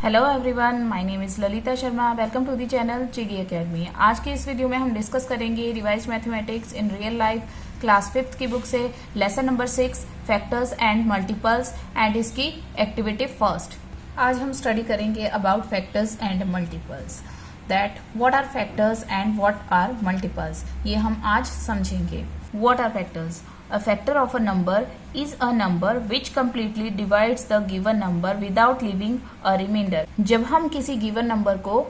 Hello everyone, my name is Lalita Sharma. Welcome to the channel Chiggi academy. आज के इस video में हम डिस्कस करेंगे revise mathematics in real life class 5th की बुक से lesson number 6 factors and multiples and इसकी एक्टिविटी फर्स्ट। आज हम स्टडी करेंगे about factors and multiples, that what are factors and what are multiples, ये हम आज समझेंगे। What are factors? A factor of a number is a number which completely divides the given number without leaving a remainder. जब हम किसी given number को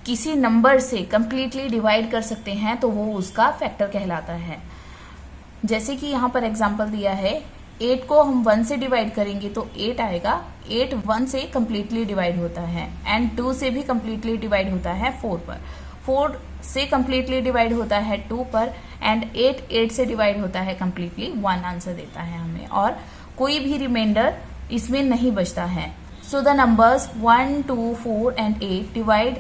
किसी number से completely divide कर सकते हैं तो वो उसका फैक्टर कहलाता है। जैसे कि यहाँ पर एग्जाम्पल दिया है, 8 को हम 1 से डिवाइड करेंगे तो 8 आएगा। 8 1 से completely डिवाइड होता है एंड 2 से भी completely डिवाइड होता है 4 पर। 4 से completely डिवाइड होता है 2 पर एंड 8 से डिवाइड होता है completely 1 आंसर देता है हमें, और कोई भी रिमाइंडर इसमें नहीं बचता है। So the numbers 1, 2, 4 and 8 divide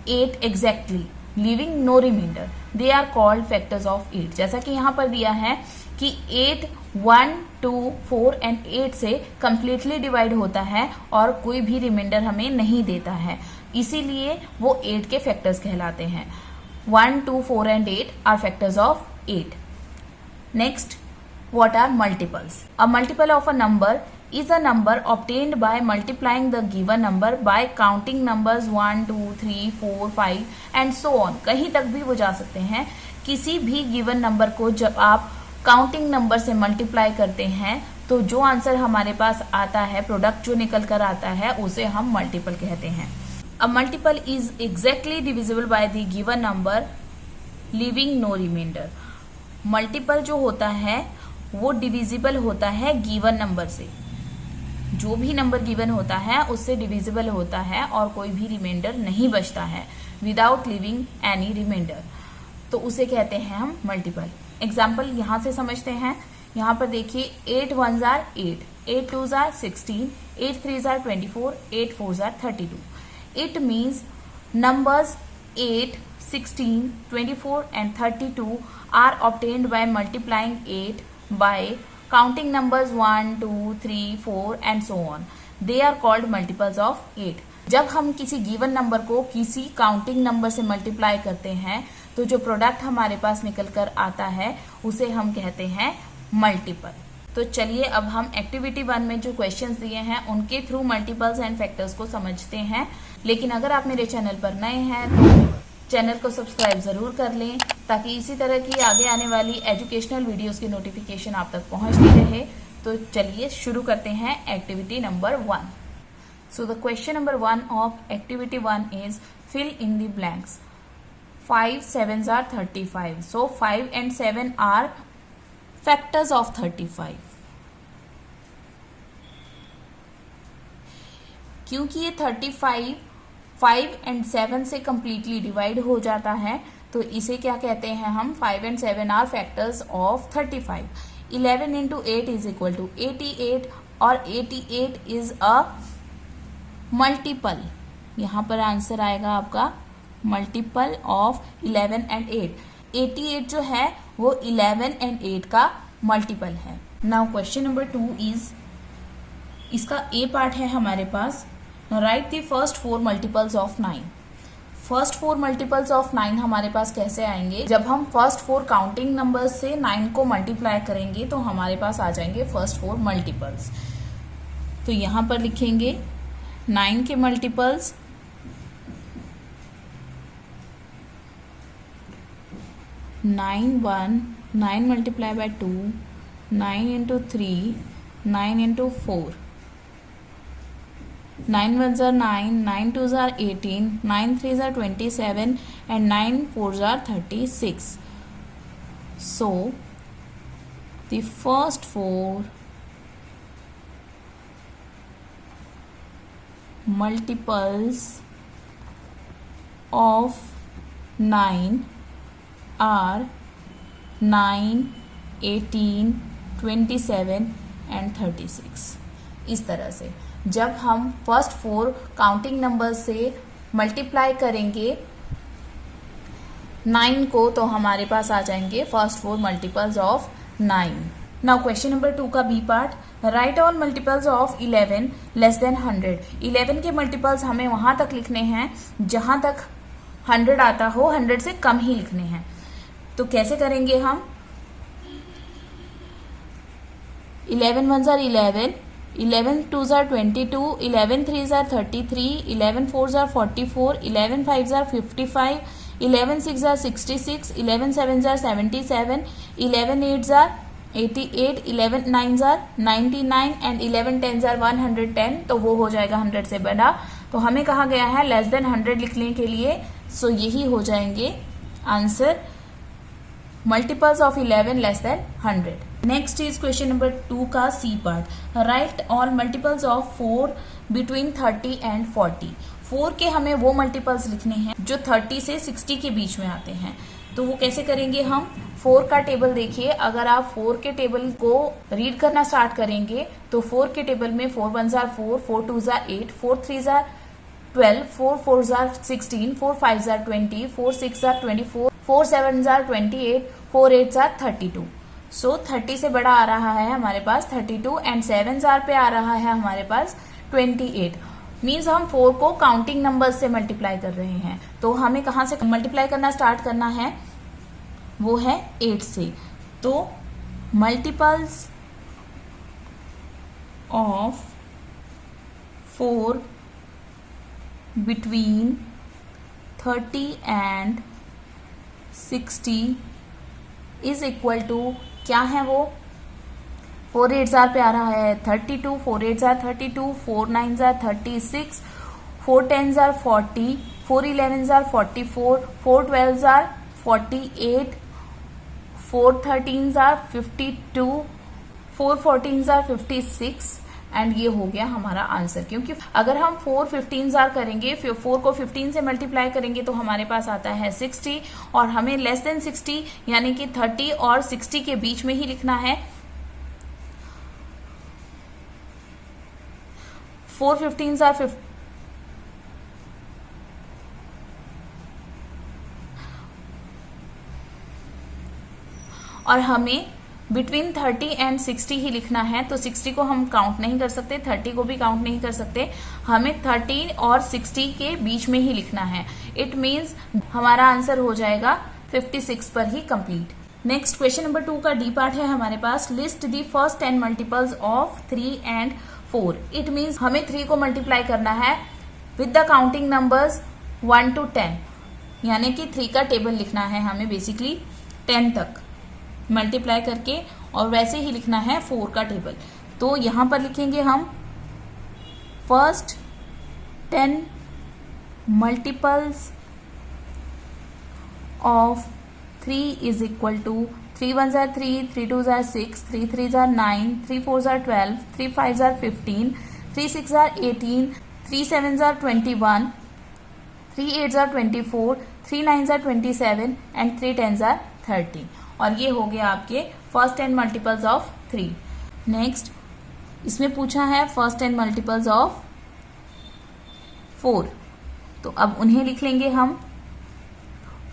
8 exactly leaving no remainder, they are called factors of 8। जैसा कि यहाँ पर दिया है कि 8 1, 2, 4 एंड 8 से completely डिवाइड होता है और कोई भी रिमाइंडर हमें नहीं देता है, इसीलिए वो 8 के फैक्टर्स कहलाते हैं। 1, 2, 4 and 8 are factors of 8. Next, what are multiples? A multiple of a number is a number obtained by multiplying the given number by counting numbers 1, 2, 3, 4, 5 and so on. कहीं तक भी वो जा सकते हैं। किसी भी given number को जब आप काउंटिंग नंबर से मल्टीप्लाई करते हैं तो जो आंसर हमारे पास आता है, प्रोडक्ट जो निकल कर आता है, उसे हम मल्टीपल कहते हैं। A multiple is exactly divisible by the given number, leaving no remainder. Multiple जो होता है वो डिविजिबल होता है गिवन नंबर से। जो भी नंबर गिवन होता है उससे डिविजिबल होता है और कोई भी रिमाइंडर नहीं बचता है, विदाउट लिविंग एनी रिमाइंडर, तो उसे कहते हैं हम मल्टीपल। एग्जाम्पल यहाँ से समझते हैं। यहाँ पर देखिए 8 1s are 8, 8 2s are 16, 8 3s are 24, 8 4s are 32. It means numbers 8, 16, 24 and 32 are obtained by multiplying 8 by counting numbers 1, 2, 3, 4 and so on. They are called multiples of 8. जब हम किसी गिवन नंबर को किसी काउंटिंग नंबर से multiply करते हैं तो जो प्रोडक्ट हमारे पास निकल कर आता है उसे हम कहते हैं मल्टीपल। तो चलिए अब हम एक्टिविटी 1 में जो क्वेश्चंस दिए हैं उनके थ्रू मल्टीपल्स एंड फैक्टर्स को समझते हैं। लेकिन अगर आप मेरे चैनल पर नए हैं तो चैनल को सब्सक्राइब ज़रूर कर लें ताकि इसी तरह की आगे आने वाली एजुकेशनल वीडियोस की नोटिफिकेशन आप तक पहुंचती रहे। तो चलिए शुरू करते हैं activity number 1। So the question number 1 of activity 1 is fill in the blanks. 5 7s are 35. So 5 and 7 are factors of 35. क्योंकि ये 35 5 and 7 से completely डिवाइड हो जाता है तो इसे क्या कहते हैं हम? 5 and 7 are factors of 35. 11 into 8 is equal to 88 और 88 is a multiple. यहाँ पर आंसर आएगा आपका मल्टीपल ऑफ 11 and 8। 88 जो है वो 11 and 8 का मल्टीपल है। नाउ क्वेश्चन नंबर 2 इज, इसका ए पार्ट है हमारे पास, write the first 4 multiples of 9। First 4 multiples of 9 हमारे पास कैसे आएंगे? जब हम फर्स्ट 4 काउंटिंग नंबर्स से 9 को मल्टीप्लाई करेंगे तो हमारे पास आ जाएंगे फर्स्ट 4 मल्टीपल्स। तो यहाँ पर लिखेंगे 9 के multiples 9 1, 9 multiplied by 2, 9 into 3, 9 into 4. 9 1s are 9, 9 2s are 18, 9 3s are 27 and 9 4s are 36. So, the first 4 multiples of 9 are 9, 18, 27 and 36। इस तरह से जब हम फर्स्ट 4 काउंटिंग नंबर से मल्टीप्लाई करेंगे 9 को तो हमारे पास आ जाएंगे first 4 multiples of 9। Now question number 2 का B part, write all multiples of 11 less than 100। 11 के मल्टीपल्स हमें वहां तक लिखने हैं जहां तक 100 आता हो, 100 से कम ही लिखने हैं। तो कैसे करेंगे हम? 11 1s are 11, 11 2s are 22, 11 3s are 33, 11 4s are 44, 11 5s are 55, 11 6s are 66, 11 7s are 77, 11 8s are 88, 11 9s are 99 and 11 10s are 110। तो वो हो जाएगा 100 से बड़ा। तो हमें कहा गया है लेस देन 100 लिखने के लिए, सो यही हो जाएंगे answer, multiples of 11 less than 100। Next is question number 2 का C part, write all multiples of 4 between 30 and 40। 4 के हमें वो मल्टीपल्स लिखने हैं जो 30 से 60 के बीच में आते हैं। तो वो कैसे करेंगे हम? 4 का टेबल देखिए, अगर आप 4 के टेबल को रीड करना स्टार्ट करेंगे तो 4 के टेबल में 4 1s are 4, 4 2s are 8, 4 3s are 12, 4 4s are 16, 4 5s are 20, 4 6s are 24, 4 7s are 28, 4 8s are 32। सो 30 से बड़ा आ रहा है हमारे पास 32 एंड 7s are पे आ रहा है हमारे पास 28। मीन्स हम 4 को काउंटिंग नंबर्स से मल्टीप्लाई कर रहे हैं। तो हमें कहाँ से मल्टीप्लाई करना स्टार्ट करना है? वो है 8 से। तो multiples of 4 between 30 and 60 is equal to, क्या है वो? 4 8s are पे आ रहा है 32, 4 8s are 32, 4 9s are 36, 4 10s are 40, 4 11s are 44, 4 12s are 48, 4 13s are 52, 4 14s are 56 and ये हो गया हमारा आंसर। क्योंकि अगर हम 4 15s are करेंगे, 4 को 15 से मल्टीप्लाई करेंगे तो हमारे पास आता है 60 और हमें लेस देन 60 यानी कि 30 और 60 के बीच में ही लिखना है। 4 15s are 50 और हमें बिटवीन 30 एंड 60 ही लिखना है। तो 60 को हम काउंट नहीं कर सकते, 30 को भी काउंट नहीं कर सकते, हमें 30 और 60 के बीच में ही लिखना है। इट मीन्स हमारा आंसर हो जाएगा 56 पर ही कंप्लीट। नेक्स्ट क्वेश्चन नंबर 2 का डी पार्ट है हमारे पास, list the first 10 multiples of 3 and 4। It means हमें 3 को मल्टीप्लाई करना है with the counting numbers 1 to 10, यानी कि 3 का टेबल लिखना है हमें बेसिकली 10 तक मल्टीप्लाई करके, और वैसे ही लिखना है 4 का टेबल। तो यहां पर लिखेंगे हम first 10 multiples of 3 is equal to 3 1s are 3, 3 2s are 6, 3 3s are 9, 3 4s are 12, 3 5s are 15, 3 6s are 18, 3 7s are 21, 3 8s are 24, 3 9s are 27 and 3 10s are 30। और ये हो गया आपके फर्स्ट 10 मल्टीपल्स ऑफ 3। नेक्स्ट इसमें पूछा है first 10 multiples of 4। तो अब उन्हें लिख लेंगे हम।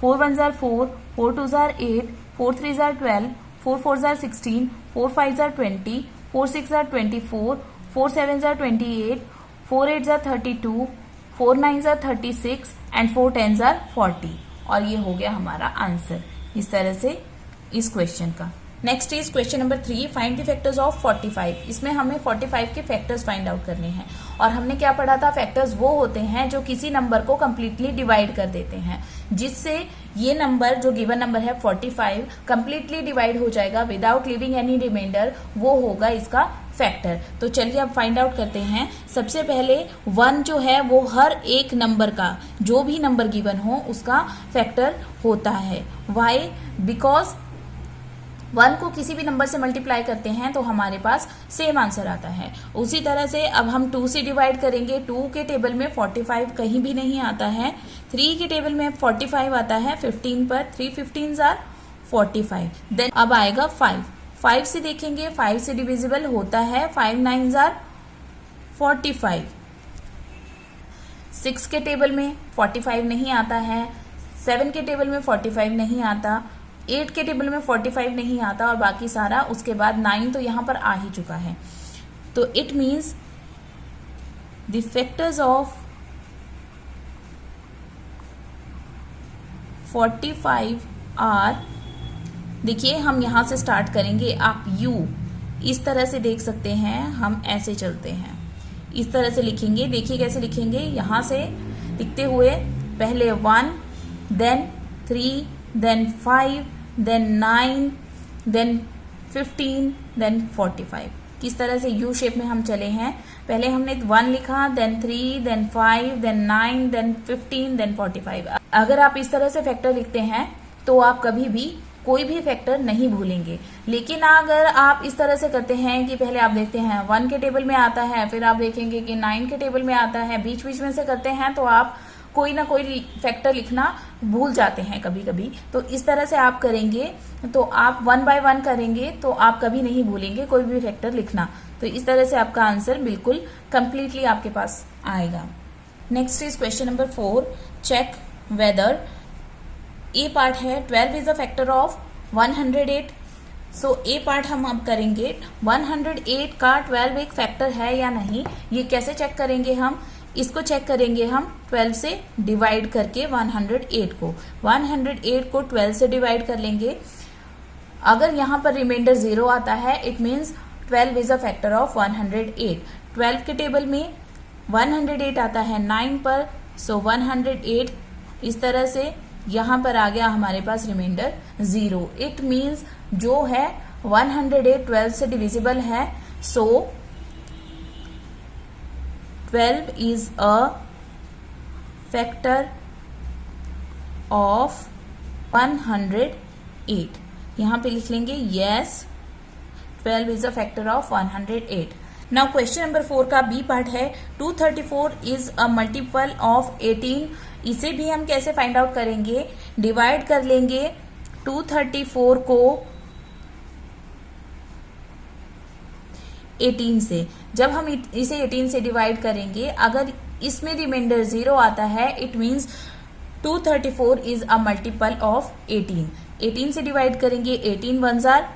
4 1s are 4, 4 2s are 8, 4 3s are 12, 4 4s are 16, 4 5s are 20, 4 6s are 24, 4 7s are 28, 4 8s are 32, 4 9s are 36 and 4 10s are 40। और ये हो गया हमारा आंसर इस तरह से इस क्वेश्चन का। Next is question number 3, find the factors of 45। इसमें हमें 45 के फैक्टर्स फाइंड आउट करने हैं। और हमने क्या पढ़ा था? फैक्टर्स वो होते हैं जो किसी नंबर को कंप्लीटली डिवाइड कर देते हैं, जिससे ये नंबर जो गिवन नंबर है 45 कंप्लीटली डिवाइड हो जाएगा विदाउट लिविंग एनी रिमाइंडर, वो होगा इसका फैक्टर। तो चलिए अब फाइंड आउट करते हैं। सबसे पहले 1 जो है वो हर एक नंबर का, जो भी नंबर गिवन हो उसका फैक्टर होता है। वाई? बिकॉज 1 को किसी भी नंबर से मल्टीप्लाई करते हैं तो हमारे पास सेम आंसर आता है। उसी तरह से अब हम 2 से डिवाइड करेंगे। 2 के टेबल में 45 कहीं भी नहीं आता है। 3 के टेबल में 45 आता है 15 पर, 3 15s are 45। देन अब आएगा 5। 5 से देखेंगे, 5 से डिविजिबल होता है 5 9s are 45। 6 के टेबल में 45 नहीं आता है, 7 के टेबल में 45 नहीं आता, 8 के टेबल में 45 नहीं आता और बाकी सारा, उसके बाद 9 तो यहाँ पर आ ही चुका है। तो it means the factors of 45 are, देखिए हम यहां से स्टार्ट करेंगे। आप यू इस तरह से देख सकते हैं, हम ऐसे चलते हैं, इस तरह से लिखेंगे। देखिए कैसे लिखेंगे, यहां से लिखते हुए पहले 1, then 3, then 5, then 9, then 15, then 45। किस तरह से यू शेप में हम चले हैं। पहले हमने 1 लिखा, then 3, then 5, then 9, then 15, then 45। अगर आप इस तरह से फैक्टर लिखते हैं तो आप कभी भी कोई भी फैक्टर नहीं भूलेंगे। लेकिन अगर आप इस तरह से करते हैं कि पहले आप देखते हैं 1 के टेबल में आता है, फिर आप देखेंगे कि 9 के टेबल में आता है, बीच बीच में से करते हैं, तो आप कोई ना कोई फैक्टर लिखना भूल जाते हैं कभी कभी। तो इस तरह से आप करेंगे तो आप 1 बाय 1 करेंगे तो आप कभी नहीं भूलेंगे कोई भी फैक्टर लिखना। तो इस तरह से आपका आंसर बिल्कुल कंप्लीटली आपके पास आएगा। Next is question number 4, check whether. A part है 12 is a factor of 108। So A part हम अब करेंगे 108 का 12 एक फैक्टर है या नहीं, ये कैसे चेक करेंगे हम। इसको चेक करेंगे हम 12 से डिवाइड करके 108 को 12 से डिवाइड कर लेंगे। अगर यहाँ पर रिमाइंडर 0 आता है, it means 12 is a factor of 108। 12 के टेबल में 108 आता है 9 पर, सो 108 इस तरह से यहाँ पर आ गया हमारे पास रिमाइंडर 0। इट मीन्स जो है 108 12 से डिविजिबल है, सो 12 is a factor of 108। यहाँ पे लिख लेंगे yes 12 is a factor of 108। Now question number 4 का बी पार्ट है 234 is a multiple of 18। इसे भी हम कैसे फाइंड आउट करेंगे, डिवाइड कर लेंगे 234 को 18 से। जब हम इसे 18 से डिवाइड करेंगे, अगर इसमें रिमाइंडर 0 आता है, it means 234 is a multiple of 18। 18 से डिवाइड करेंगे, 18 1 जार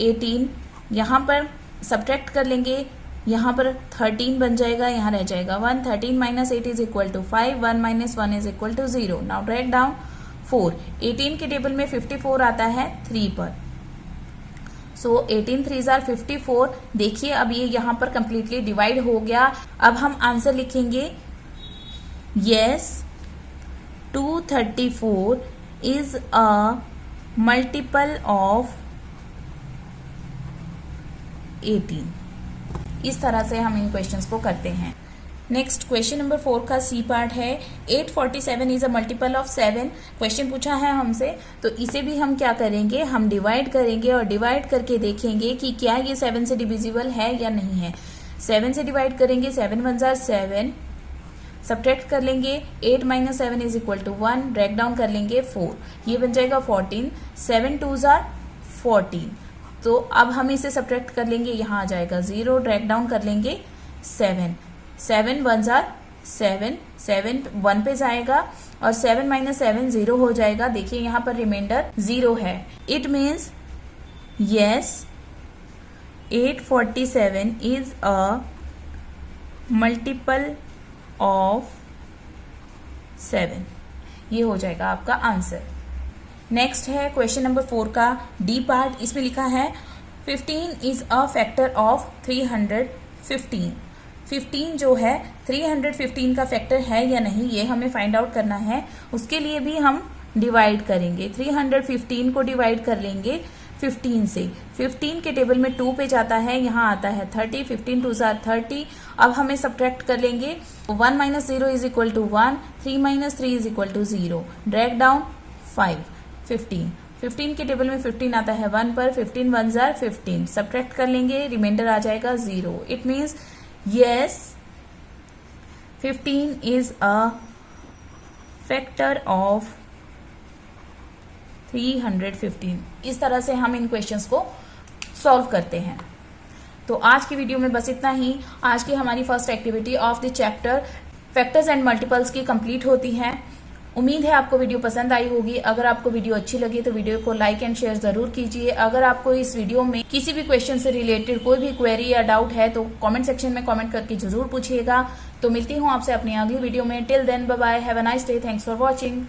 18, यहाँ पर सब्ट्रैक्ट कर लेंगे, यहाँ पर 13 बन जाएगा, यहाँ रह जाएगा 1। 13 minus 8 is equal to 5, 1 minus 1 is equal to 0। Now write down 4। 18 के टेबल में 54 आता है 3 पर, सो 18 3 जार 54। देखिए अब ये यहाँ पर कंप्लीटली डिवाइड हो गया। अब हम आंसर लिखेंगे yes 234 is a multiple of 18। इस तरह से हम इन क्वेश्चंस को करते हैं। नेक्स्ट क्वेश्चन नंबर 4 का सी पार्ट है 847 is a multiple of 7। Question पूछा है हमसे, तो इसे भी हम क्या करेंगे, हम डिवाइड करेंगे और डिवाइड करके देखेंगे कि क्या ये 7 से डिविजिबल है या नहीं है। 7 से डिवाइड करेंगे, 7 1 जार 7, सब्ट्रैक्ट कर लेंगे, 8 minus 7 is equal to 1, break down कर लेंगे 4, ये बन जाएगा 14। 7 2 जार 14, तो अब हम इसे सब्ट्रैक्ट कर लेंगे, यहाँ आ जाएगा 0, ब्रेक डाउन कर लेंगे 7। 7 1 जार 7, 7 1 पे जाएगा और 7 माइनस 7 0 हो जाएगा। देखिए यहाँ पर रिमाइंडर 0 है। It means yes 847 is a multiple of 7। ये हो जाएगा आपका आंसर। नेक्स्ट है क्वेश्चन नंबर 4 का डी पार्ट। इसमें लिखा है 15 इज अ फैक्टर ऑफ 315। 15 जो है 315 का फैक्टर है या नहीं, ये हमें फाइंड आउट करना है। उसके लिए भी हम डिवाइड करेंगे, 315 को डिवाइड कर लेंगे 15 से। 15 के टेबल में 2 पे जाता है, यहाँ आता है 30, 15 2 जार 30। अब हमें सब्ट्रैक्ट कर लेंगे, 1 minus 0 is equal to 1, 3 minus 3 is equal to 0, drag down 5, 15। 15 के टेबल में 15 आता है 1 पर, 15 1 जार 15, सब्ट्रैक्ट कर लेंगे, रिमाइंडर आ जाएगा 0। It means yes 15 is a factor of 315। इस तरह से हम इन क्वेश्चंस को सॉल्व करते हैं। तो आज की वीडियो में बस इतना ही। आज की हमारी first activity of the chapter factors and multiples की कंप्लीट होती है। उम्मीद है आपको वीडियो पसंद आई होगी। अगर आपको वीडियो अच्छी लगी तो वीडियो को लाइक एंड शेयर जरूर कीजिए। अगर आपको इस वीडियो में किसी भी क्वेश्चन से रिलेटेड कोई भी क्वेरी या डाउट है तो कमेंट सेक्शन में कमेंट करके जरूर पूछिएगा। तो मिलती हूँ आपसे अपनी अगली वीडियो में। Till then bye bye, have a nice day, thanks for watching.